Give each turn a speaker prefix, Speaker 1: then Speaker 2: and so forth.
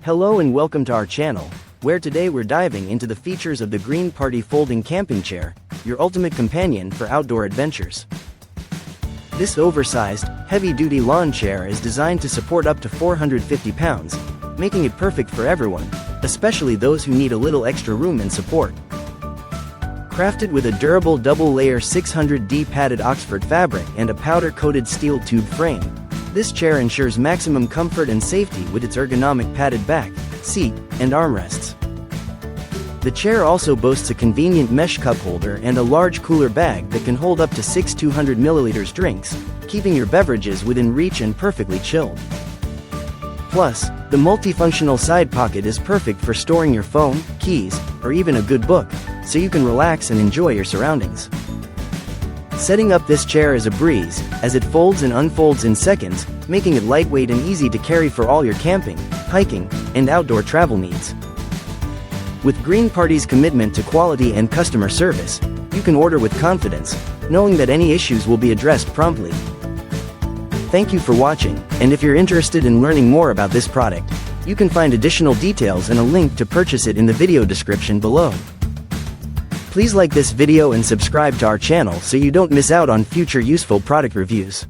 Speaker 1: Hello and welcome to our channel, where today we're diving into the features of the Green Party Folding Camping Chair, your ultimate companion for outdoor adventures. This oversized, heavy-duty lawn chair is designed to support up to 450 pounds, making it perfect for everyone, especially those who need a little extra room and support. Crafted with a durable double-layer 600D padded Oxford fabric and a powder-coated steel tube frame, this chair ensures maximum comfort and safety with its ergonomic padded back, seat, and armrests. The chair also boasts a convenient mesh cup holder and a large cooler bag that can hold up to 6 200ml drinks, keeping your beverages within reach and perfectly chilled. Plus, the multifunctional side pocket is perfect for storing your phone, keys, or even a good book, so you can relax and enjoy your surroundings. Setting up this chair is a breeze, as it folds and unfolds in seconds, making it lightweight and easy to carry for all your camping, hiking, and outdoor travel needs. With Green Party's commitment to quality and customer service, you can order with confidence, knowing that any issues will be addressed promptly. Thank you for watching, and if you're interested in learning more about this product, you can find additional details and a link to purchase it in the video description below. Please like this video and subscribe to our channel so you don't miss out on future useful product reviews.